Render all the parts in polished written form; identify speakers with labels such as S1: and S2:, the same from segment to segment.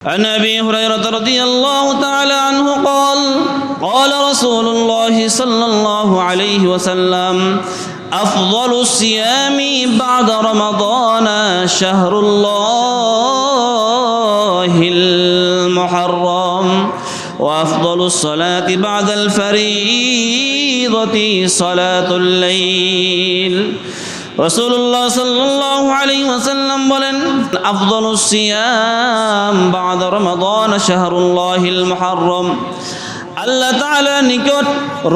S1: عن أبي هريرة رضي الله تعالى عنه قال رسول الله صلى الله عليه وسلم أفضل الصيام بعد رمضان شهر الله المحرم وأفضل الصلاة بعد الفريضة صلاة الليل রাসূলুল্লাহ সাল্লাল্লাহু আলাইহি ওয়াসাল্লাম বলেন আফদালুস সিয়াম বা'দা রমাদান শাহরুল্লাহিল মুহাররম আল্লাহ তাআলার নিকট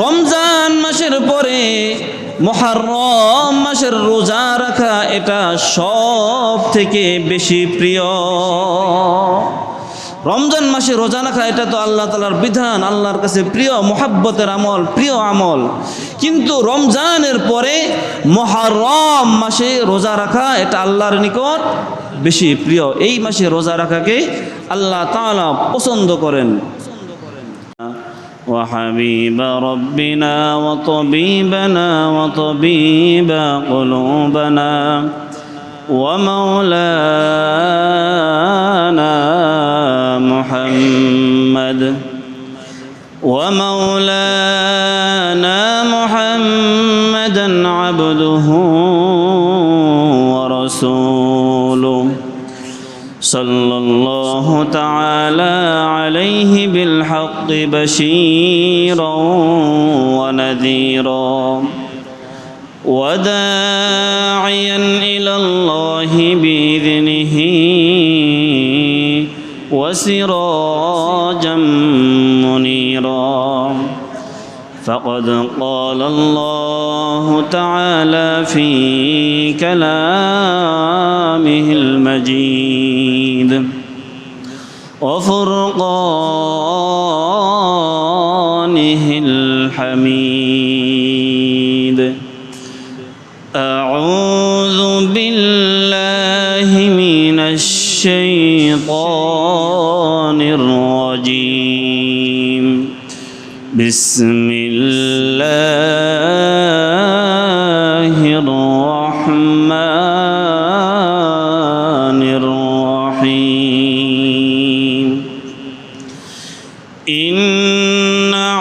S1: রমজান মাসের পরে মুহররম মাসের রোজা রাখা এটা সব থেকে বেশি প্রিয়। রমজান মাসে রোজা রাখা এটা তো আল্লাহ তাআলার বিধান, আল্লাহর কাছে প্রিয় মুহাব্বতের আমল, প্রিয় আমল। কিন্তু রমজানের পরে মুহররম মাসে রোজা রাখা এটা আল্লাহর নিকট বেশি প্রিয়। এই মাসে রোজা রাখাকে আল্লাহ তাআলা পছন্দ করেন। وحبيب ربنا وطبيبنا وطبيب قلوبنا ومولانا محمدا عبده ورسوله صلى الله تعالى عليه بالحق بشيرا ونذيرا وداعيا إلى الله بإذنه وسراجا منيرا فقد قال الله تعالى في كلامه المجيد وفرقانه الحميد أعوذ بالله من الشيطان الرجيم بسم الله الرحمن الرحيم إن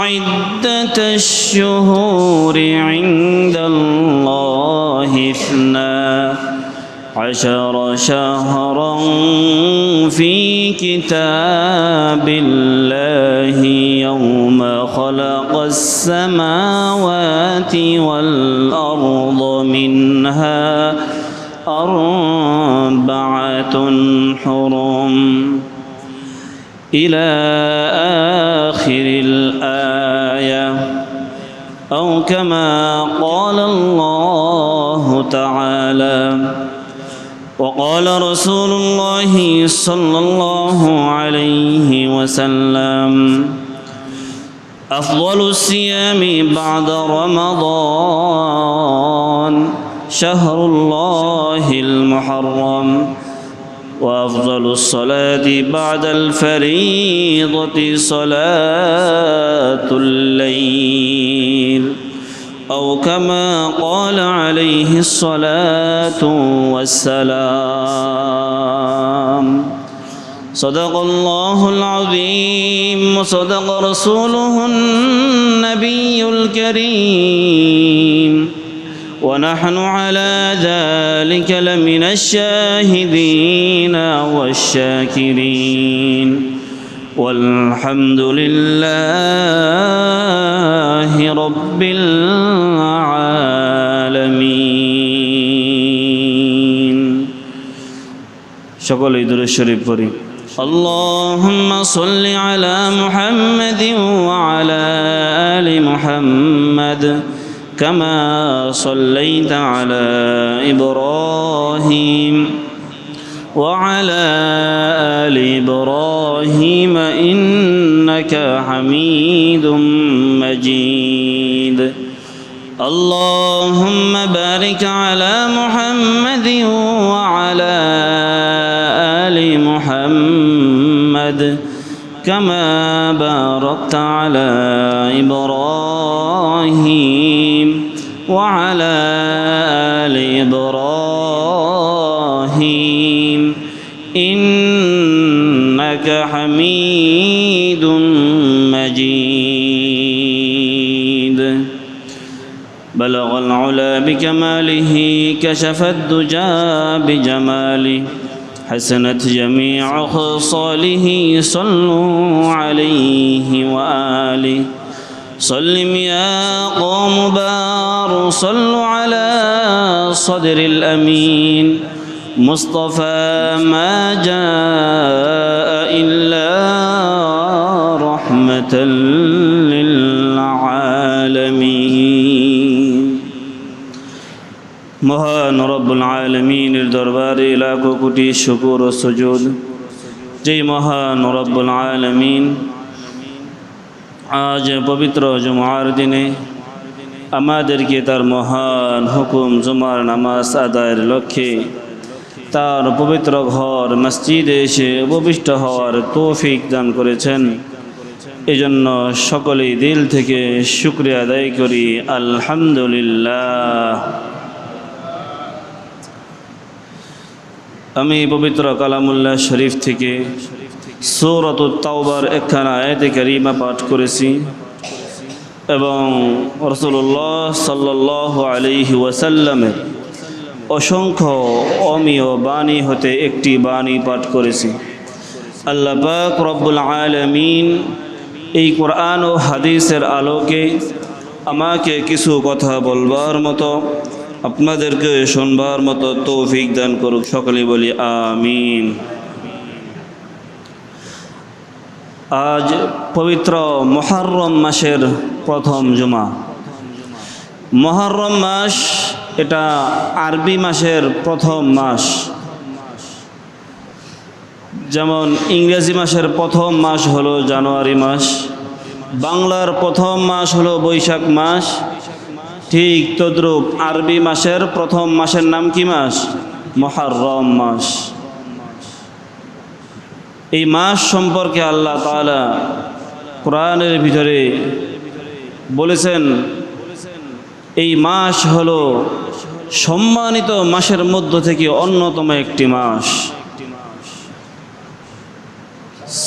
S1: عدة الشهور عند الله 12 شهرا في كتاب الله يوم خلق السماوات والأرض منها 4 حرم إلى آخر الآية أو كما قال الله تعالى. وقال رسول الله صلى الله عليه وسلم أفضل الصيام بعد رمضان شهر الله المحرم وأفضل الصلاة بعد الفريضة صلاة الليل أو كما قال عليه الصلاة والسلام. صدق الله العظيم وصدق رسوله النبي الكريم ونحن على ذلك لمن الشاهدين والشاكرين والحمد لله رب العالمين. সকলে দুরূদ শরীফ পড়ি। اللهم صل على محمد وعلى آل محمد كما صليت على إبراهيم وعلى آل إبراهيم إنك حميد مجيد. اللهم بارك على محمد وعلى آل محمد كما باركت على إبراهيم وعلى آل إبراهيم إنك إنك حميد مجيد بلغ العلا بكماله كشف الدجى بجماله حسنت جميع خصاله صلوا عليه وآله صلِّم يا قوم بار صلوا على صدر الأمين مصطفى ما جاء إلا رحمة للعالمين মহান রব্বুল আলামিনের দরবারে লাখো কোটি শুকর ও সুজুদ যে মহান রব্বুল আলামিন আজ পবিত্র জুমার দিনে আমাদেরকে তার মহান হুকুম জুমার নামাজ আদায়ের লক্ষ্যে তার পবিত্র ঘর মসজিদে এসে উপবিষ্ট হওয়ার তৌফিক দান করেছেন। এজন্য সকলেই দিল থেকে শুকরিয়া আদায় করি, আলহামদুলিল্লাহ। আমি পবিত্র কালামুল্লাহ শরীফ থেকে সূরাতুত তাওবার একখানা আয়াতে কারিমা পাঠ করেছি এবং রাসূলুল্লাহ সাল্লাল্লাহু আলাইহি ওয়াসাল্লামের অসংখ্য অমীয় বাণী হতে একটি বাণী পাঠ করেছি। আল্লাহ পাক রব্বুল আলামিন এই কোরআন ও হাদিসের আলোকে আমাকে কিছু কথা বলবার মতো, আপনাদেরকে শুনবার মতো তৌফিক দান করুক। সকলে বলি আমিন। আজ পবিত্র মুহররম মাসের প্রথম জুমা। মুহররম মাস এটা আরবি মাসের প্রথম মাস, যেমন ইংরেজি মাসের প্রথম মাস হলো জানুয়ারি মাস, বাংলার প্রথম মাস হলো বৈশাখ মাস, ঠিক তদ্রূপ আরবি মাসের প্রথম মাসের নাম কি মাস? মুহররম মাস। এই মাস সম্পর্কে আল্লাহ তাআলা কোরআনের ভিতরে বলেছেন এই মাস হলো সম্মানিত মাসের মধ্য থেকে অন্যতম একটি মাস।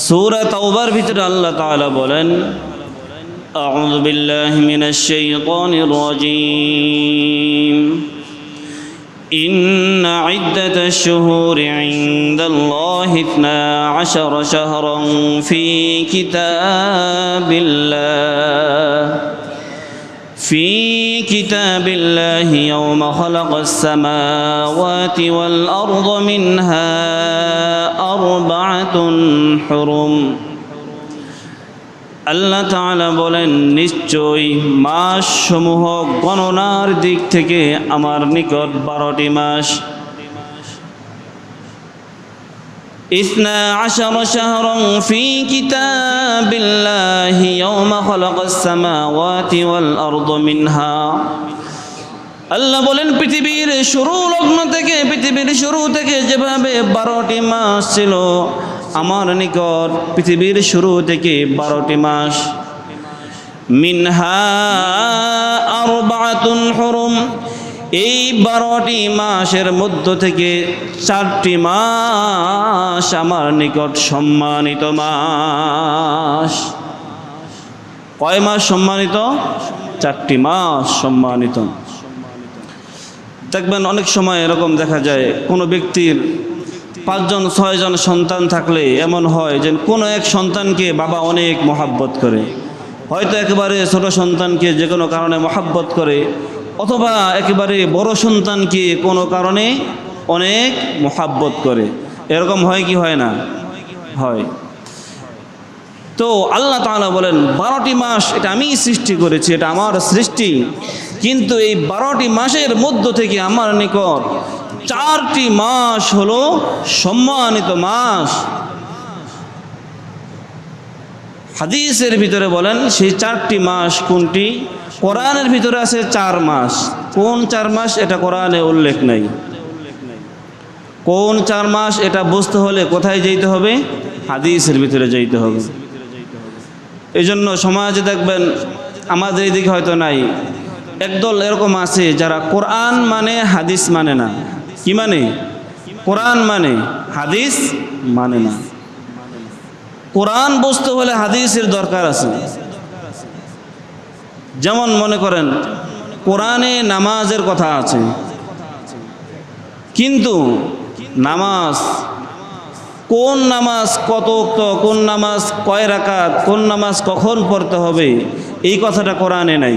S1: সূরা তাওবার ভিতরে আল্লাহ তাআলা বলেন, আউযু বিল্লাহি মিনাশ শাইতানির রাজীম إن عدة الشهور عند الله 12 شهرا في كتاب الله يوم خلق السماوات والأرض منها 4 حرم আল্লাহ তাআলা বলেন, নিশ্চয়ই মাস সমূহ গণনার দিক থেকে আমার নিকট 12টি মাস। 12 শাহরান ফি কিতাবিল্লাহি ইয়াওমা খালাকাস সামাওয়াতি ওয়াল আরদ মিনহা। আল্লাহ বলেন পৃথিবীর শুরু লগ্ন থেকে, পৃথিবীর শুরু থেকে যেভাবে 12টি মাস ছিল আমার নিকট পৃথিবীর শুরু থেকে 12টি মাস। মিনহা 4 হুরুম, এই 12টি মাসের মধ্য থেকে 4টি মাস আমার নিকট সম্মানিত মাস। কয় মাস সম্মানিত? 4টি মাস সম্মানিত। দেখবেন অনেক সময় এরকম দেখা যায় কোনো ব্যক্তির 5জন 6জন সন্তান থাকলে এমন হয় যে কোনো এক সন্তানকে বাবা অনেক মহাব্বত করে, হয়তো একেবারে ছোট সন্তানকে যে কোনো কারণে মহাব্বত করে, অথবা একেবারে বড় সন্তানকে কোনো কারণে অনেক মহাব্বত করে। এরকম হয় কি হয় না? হয়। তো আল্লাহ তাআলা বলেন 12টি মাস এটা আমি সৃষ্টি করেছি, এটা আমার সৃষ্টি, কিন্তু এই 12টি মাসের মধ্য থেকে আমার নিকট 4টি মাস হলো সম্মানিত মাস। হাদিসের ভিতরে বলেন সেই 4টি মাস কোনটি? কোরআনের ভিতরে আছে 4 মাস। কোন 4 মাস এটা কোরআনে উল্লেখ নাই। কোন 4 মাস এটা বুঝতে হলে কোথায় যেতে হবে? হাদিসের ভিতরে যেতে হবে। এই জন্য সমাজে দেখবেন আমাদের এদিকে হয়তো নাই, একদল এরকম আছে যারা কোরআন মানে হাদিস মানে না। কি মানে? কোরআন মানে হাদিস মানে না। কোরআন বুঝতে হলে হাদিসের দরকার আছে। যেমন মনে করেন কোরআনে নামাজের কথা আছে, কিন্তু নামাজ কোন নামাজ কত ওয়াক্ত, কোন নামাজ কয় রাকাত, কোন নামাজ কখন পড়তে হবে, এই কথাটা কোরআনে নাই।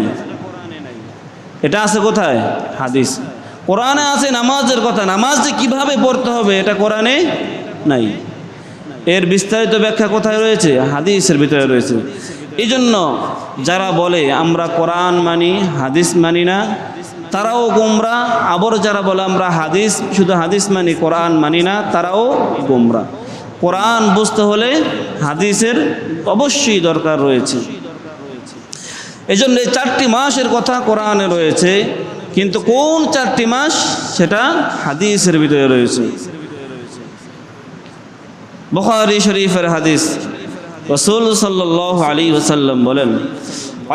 S1: এটা আছে কোথায়? হাদিস। কোরআনে আছে নামাজের কথা, নামাজ যে কীভাবে পড়তে হবে এটা কোরআনে নাই। এর বিস্তারিত ব্যাখ্যা কোথায় রয়েছে? হাদিসের ভিতরে রয়েছে। এই জন্য যারা বলে আমরা কোরআন মানি হাদিস মানি না, তারাও গোমরা। আবার যারা বলে আমরা হাদিস শুধু হাদিস মানি কোরআন মানি না, তারাও গোমরা। কোরআন বুঝতে হলে হাদিসের অবশ্যই দরকার রয়েছে। এই জন্য এই 4টি মাসের কথা কোরআনে রয়েছে, কিন্তু কোন 4টি মাস সেটা হাদিসের ভিতরে রয়েছে। বুখারী শরীফের হাদিস, রাসূল সাল্লাল্লাহু আলাইহি ওয়াসাল্লাম বলেন,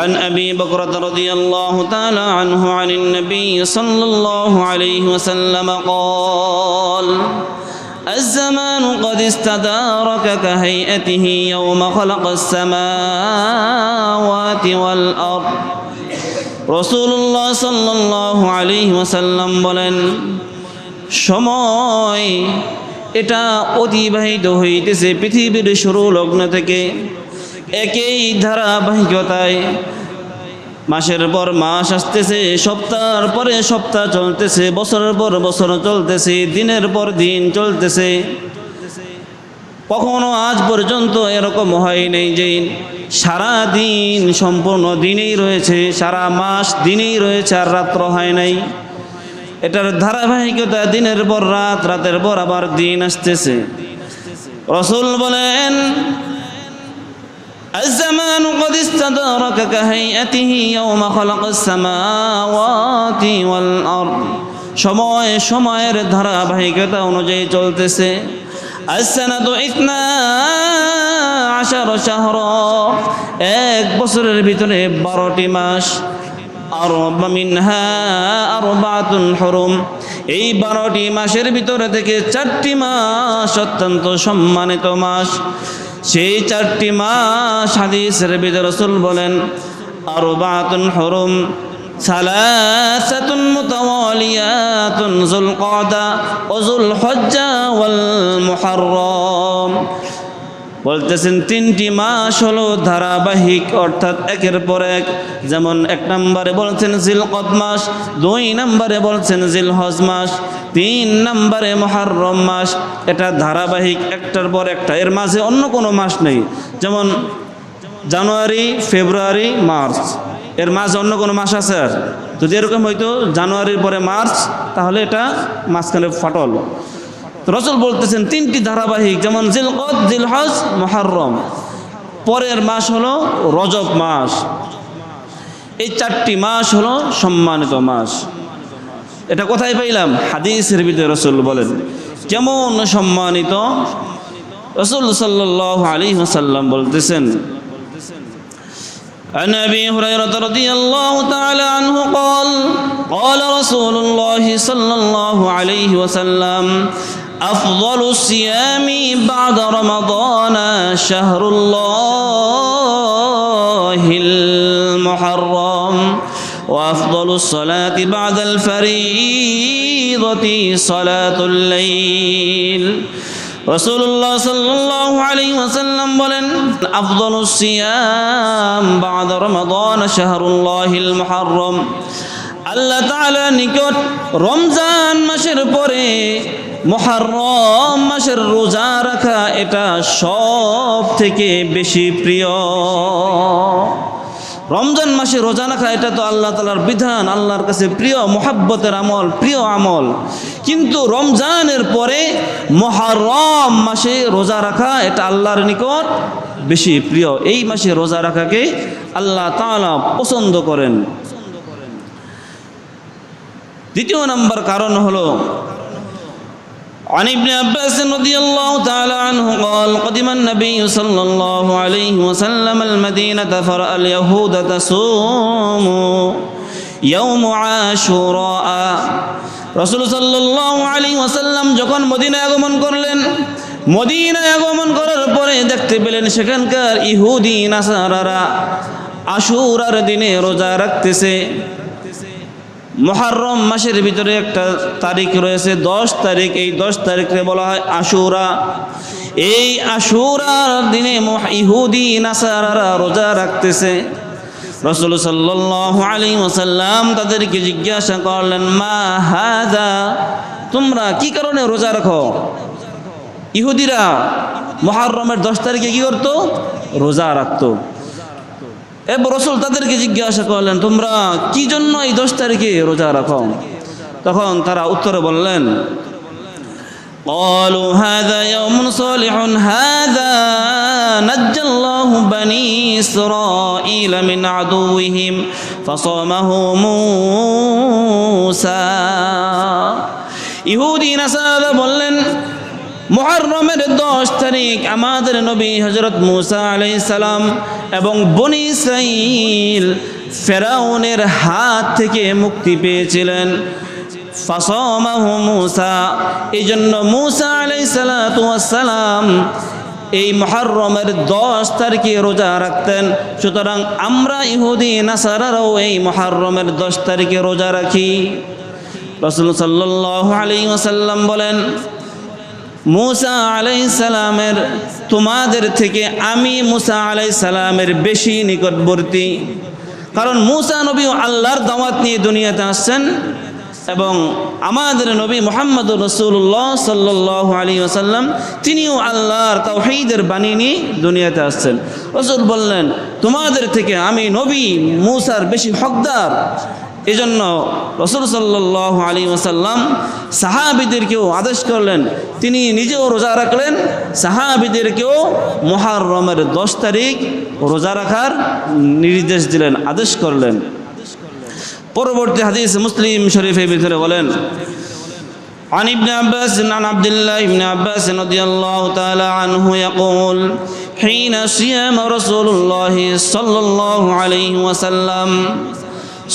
S1: عن أبي بكرة رضي الله تعالى عنه عن النبي صلى الله عليه وسلم قال الزمان قد استدارك كهيئته يوم خلق السماوات والأرض রাসূলুল্লাহ সাল্লাল্লাহু আলাইহি ওয়াসাল্লাম বলেন, সময় এটা অতিবাহিত হইতেছে পৃথিবীর শুরু লগ্ন থেকে একই ধারাবাহিকতায়। মাসের পর মাস আসতেছে, সপ্তাহের পরে সপ্তাহ চলতেছে, বছরের পর বছর চলতেছে, দিনের পর দিন চলতেছে। কখনো আজ পর্যন্ত এরকম হয় নাই যে সারা দিন সম্পূর্ণ দিনেই রয়েছে, সারা মাস দিনেই রয়েছে, আর রাত্র হয় নাই। এটার ধারাবাহিকতা দিনের পর রাত, রাতের পর আবার দিন আসতেছে। রাসূল বলেন, الزمان قد استدارك كهيئته يوم خلق السماوات والأرض সময় সময়ের ধারাবাহিকতা অনুযায়ী চলতেছে। السنة 12 شهرا এক বছরের ভিতরে 12টি মাস। আরবা মিনহা আরবাতুন হুরুম এই 12টি মাসের ভিতরে থেকে 4টি মাস অত্যন্ত সম্মানিত মাস। সেই 4টি মাস হাদিসের ভিতরে রাসূল বলেন, আরবাতুন হুরুম সালাসাতুন মুতাওয়ালিয়াতুন যুলকাদা ওয়া যুলহজ্জা ওয়াল মুহররম। বলতেছেন 3টি মাস হলো ধারাবাহিক, অর্থাৎ একের পর এক। যেমন 1 নম্বরে বলছেন জিলকদ মাস, 2 নম্বরে বলছেন জিলহজ মাস, 3 নম্বরে মুহররম মাস। এটা ধারাবাহিক, একটার পর একটা, এর মাঝে অন্য কোনো মাস নেই। যেমন জানুয়ারি, ফেব্রুয়ারি, মার্চ, এর মাঝে অন্য কোনো মাস আছে? আর যদি এরকম হয়তো জানুয়ারির পরে মার্চ, তাহলে এটা মাঝখানে ফাটল। রাসূল বলতেছেন 3টি ধারাবাহিক, যেমন জিলকদ, জিলহজ, মুহররম। পরের মাস হলো রজব মাস। এই 4টি মাস হলো সম্মানিত মাস। এটা কোথায় পাইলাম? হাদিসের ভিতরে রাসূল বলেন কেমন সম্মানিত। রাসূল সাল্লাল্লাহু আলাইহি ওয়াসাল্লাম বলতেছেন, عن أبي هريرة رضي الله تعالى عنه قال قال رسول الله صلى الله عليه وسلم أفضل الصيام بعد رمضان شهر الله المحرم وأفضل الصلاة بعد الفريضة صلاة الليل রাসূলুল্লাহ সাল্লাল্লাহু আলাইহি ওয়াসাল্লাম বলেন, আফদালুস সিয়াম বা'দা রমাদান শাহরুল্লাহিল মুহররম। আল্লাহ তাআলার নিকট রমজান মাসের পরে মুহররম মাসের রোজা রাখা এটা সব থেকে বেশি প্রিয়। রমজান মাসে রোজা রাখা এটা তো আল্লাহ তাআলার বিধান, আল্লাহর কাছে প্রিয় মুহাব্বতের আমল, প্রিয় আমল। কিন্তু রমজানের পরে মুহররম মাসে রোজা রাখা এটা আল্লাহর নিকট বেশি প্রিয়। এই মাসে রোজা রাখাকে আল্লাহ তাআলা পছন্দ করেন। দ্বিতীয় নম্বর কারণ হলো, عن ابن عباس رضي الله تعالى عنه قال قدم النبي صلى الله عليه وسلم المدينة فرأى اليهود تصوم يوم عاشوراء রাসূল সাল্লাল্লাহু আলাইহি ওয়াসাল্লাম যখন মদিনায় আগমন করলেন, মদিনায় আগমন করার পরে দেখতে পেলেন সেখানকার ইহুদি নাসারারা আশুরার দিনে রোজা রাখতেছে। মুহররম মাসের ভিতরে একটা তারিখ রয়েছে 10 তারিখ, এই 10 তারিখে বলা হয় আশুরা। এই আশুরার দিনে ইহুদি নাসারারা রোজা রাখতেছে। রাসূল সাল্লাল্লাহু আলাইহি ওয়াসাল্লাম তাদেরকে জিজ্ঞাসা করলেন, মা হাযা, তোমরা কি কারণে রোজা রাখো? ইহুদিরা মুহররমের 10 তারিখে কি করতো? রোজা রাখতো। এবার রাসূল তাদেরকে জিজ্ঞাসা করলেন, তোমরা কি জন্য এই 10 তারিখে রোজা রাখো? তখন তারা উত্তরে বললেন, قالوا هذا يوم صالح هذا نجى الله بني إسرائيل من عدوهم فصامه موسى। ইহুদি নাসারা বললেন, মুহররমের 10 তারিখ আমাদের নবী হযরত মূসা আলাইহিস সালাম এবং বনি ইসরাঈল ফেরাউনের হাত থেকে মুক্তি পেয়েছিলেন। ফাসামাহু মূসা, এই জন্য মূসা আলাইহিস সালাতু ওয়াস সালাম এই মুহররমের 10 তারিখে রোজা রাখতেন। সুতরাং আমরা ইহুদি নাসারারাও এই মুহররমের 10 তারিখে রোজা রাখি। রাসূল সাল্লাল্লাহু আলাইহি ওয়াসাল্লাম বলেন, মূসা আলাইহিস সালামের তোমাদের থেকে আমি মূসা আলাইহিস সালামের বেশি নিকটবর্তী, কারণ মূসা নবী আল্লাহর দাওয়াত নিয়ে দুনিয়াতে আসছেন এবং আমাদের নবী মুহাম্মদুর রাসূলুল্লাহ সাল্লাল্লাহু আলাইহি ওয়াসাল্লাম তিনিও আল্লাহর তাওহীদের বাণী নিয়ে দুনিয়াতে আসছেন। রাসূল বললেন, তোমাদের থেকে আমি নবী মূসার বেশি হকদার। এজন্য রাসূল সাল্লাল্লাহু আলাইহি ওয়াসাল্লাম সাহাবীদেরকেও আদেশ করলেন, তিনি নিজেও রোজা রাখলেন, সাহাবীদেরকেও মুহররমের 10 তারিখ রোজা রাখার নির্দেশ দিলেন, আদেশ করলেন। পরবর্তী হাদিস মুসলিম শরীফের ভিতরে বলেন, عن ابن عباس عن عبد الله بن عباس رضي الله تعالى عنه يقول حين صيام رسول الله صلى الله عليه وسلم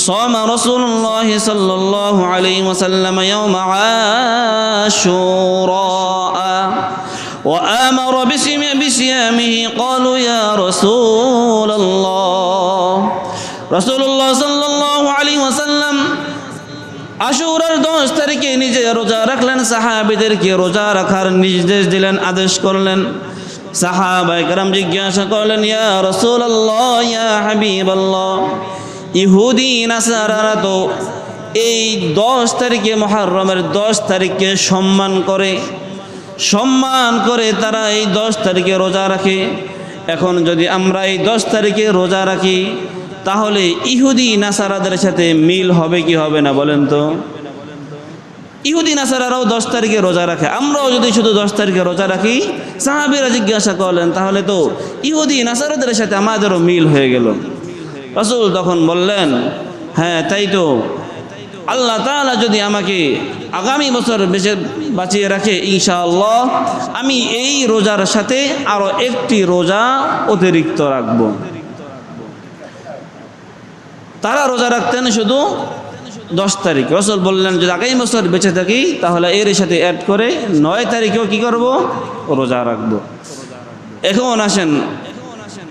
S1: صام رسول الله صلى الله عليه وسلم يوم عاشوراء وآمر بصيامه قالوا يا رسول الله رسول الله صلى الله عليه وسلم আশুরার 10 তারিখে নিজে রোজা রাখলেন, সাহাবীদেরকে রোজা রাখার নির্দেশ দিলেন, আদেশ করলেন। সাহাবায়ে কেরাম জিজ্ঞাসা করলেন, ইয়া রাসূলুল্লাহ, ইয়া হাবিবাল্লাহ, ইহুদি নাসারারা তো এই 10 তারিখে মুহররমের 10 তারিখকে সম্মান করে তারা এই 10 তারিখে রোজা রাখে। এখন যদি আমরা এই 10 তারিখে রোজা রাখি তাহলে ইহুদি নাসারাদের সাথে মিল হবে কি হবে না বলেন তো? ইহুদি নাসারারাও 10 তারিখে রোজা রাখে, আমরাও যদি শুধু 10 তারিখে রোজা রাখি, সাহাবীরা জিজ্ঞাসা করলেন, তাহলে তো ইহুদি নাসারাদের সাথে আমাদেরও মিল হয়ে গেল। রাসূল তখন বললেন, হ্যাঁ তাই তো, আল্লাহ তাআলা যদি আমাকে আগামী বছর বেঁচে বাঁচিয়ে রাখে ইনশাআল্লাহ আমি এই রোজার সাথে আরো একটি রোজা অতিরিক্ত রাখব। তারা রোজা রাখতেন শুধু 10 তারিখ। রাসূল বললেন, যদি আগামী বছর বেঁচে থাকি তাহলে এর সাথে অ্যাড করে 9 তারিখেও কি করব? রোজা রাখব। এখন আসেন,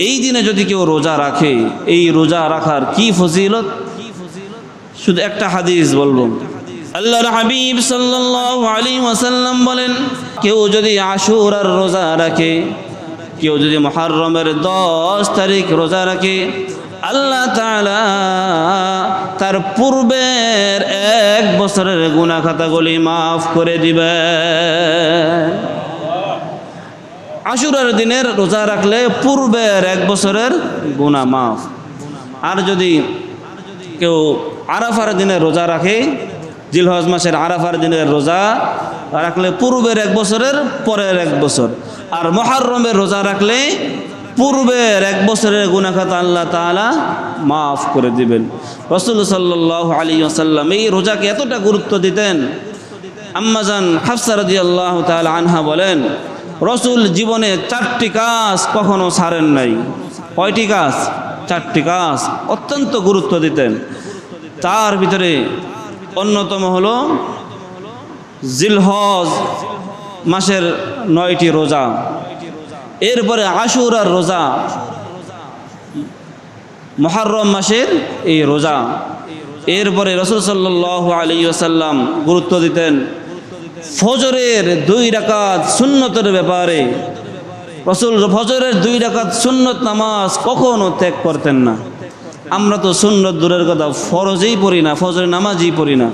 S1: এই দিনে যদি কেউ রোজা রাখে, এই রোজা রাখার কি ফজিলত, শুধু একটা হাদিস বলবো। আল্লাহর হাবিব সাল্লাল্লাহু আলাইহি ওয়াসাল্লাম বলেন, কেউ যদি আশুরার রোজা রাখে, কেউ যদি মুহররমের 10 তারিখ রোজা রাখে, আল্লাহ তাআলা তার পূর্বের 1 বছরের গুনাহ খাতাগুলি মাফ করে দিবেন। আশুরার দিনের রোজা রাখলে পূর্বের 1 বছরের গুনাহ মাফ। আর যদি কেউ আরাফার দিনের রোজা রাখে, জিলহজ মাসের আরাফার দিনের রোজা রাখলে পূর্বের 1 বছরের পরের 1 বছর। আর মুহররমের রোজা রাখলে পূর্বের 1 বছরের গুনাহ খাতা আল্লাহ তাআলা মাফ করে দিবেন। রাসূল সাল্লাল্লাহু আলাইহি ওয়াসাল্লাম এই রোজাকে এতটা গুরুত্ব দিতেন। আম্মাজান হাফসা রাদিয়াল্লাহু তাআলা আনহা বলেন, রাসূল জীবনে 4টি কাজ কখনো ছাড়েন নাই। কয়টি কাজ? 4টি কাজ অত্যন্ত গুরুত্ব দিতেন। তার ভিতরে অন্যতম হলো জিলহজ মাসের 9টি রোজা, এরপরে আশুরার রোজা, মুহররম মাসের এই রোজা। এরপরে রাসূল সাল্লাল্লাহু আলাইহি ওয়াসাল্লাম গুরুত্ব দিতেন ফজরের 2 রাকাত সুন্নতের ব্যাপারে। রাসূল ফজরের 2 রাকাত সুন্নত নামাজ কখনো ত্যাগ করতেন না। আমরা তো সুন্নত দূরের কথা, ফরজেই পড়ি না, ফজরের নামাজই পড়ি না।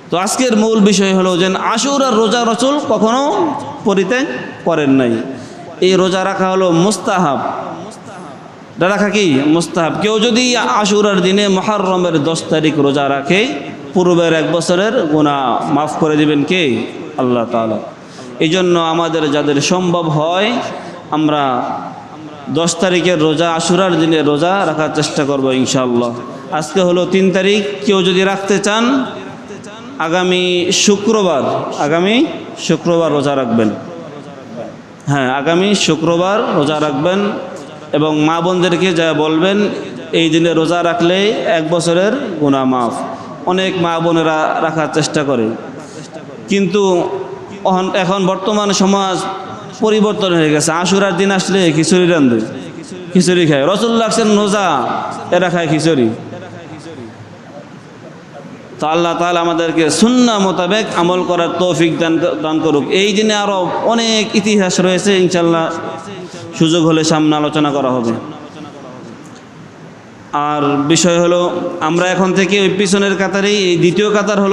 S1: তো আজকের মূল বিষয় হলো যে আশুরার রোজা রাসূল কখনো পরিত্যাগ করেন নাই। এই রোজা রাখা হলো মুস্তাহাব, রাখা কি মুস্তাহাব। কেউ যদি আশুরার দিনে মুহররমের 10 তারিখ রোজা রাখে, পূর্বের 1 বছরের গুনাহ মাফ করে দিবেন কে? আল্লাহ তাআলা। এই জন্য আমাদের যাদের সম্ভব হয় আমরা 10 তারিখের রোজা, আশুরার দিনে রোজা রাখার চেষ্টা করব ইনশাআল্লাহ। আজকে হলো 3 তারিখ, কেউ যদি রাখতে চান আগামী শুক্রবার রোজা রাখবেন। হ্যাঁ, আগামী শুক্রবার রোজা রাখবেন এবং মা বোনদেরকে যা বলবেন এই দিনে রোজা রাখলে 1 বছরের গুনাহ মাফ। অনেক মা বোনেরা রাখার চেষ্টা করে, কিন্তু এখন বর্তমান সমাজ পরিবর্তন হয়ে গেছে। আশুরার দিন আসলে খিচুড়ি রান্ধে, খিচুড়ি খায়। রাসূল রাখছেন রোজা, এরা খায় খিচুড়ি। তো আল্লাহ তাআলা আমাদেরকে সুন্নাহ মোতাবেক আমল করার তৌফিক দান করুক। এই দিনে আরও অনেক ইতিহাস রয়েছে, ইনশাআল্লাহ সুযোগ হলে সামনে আলোচনা করা হবে। আর বিষয় হলো আমরা এখন থেকে ওই পিছনের কাতারেই, এই দ্বিতীয় কাতার হলো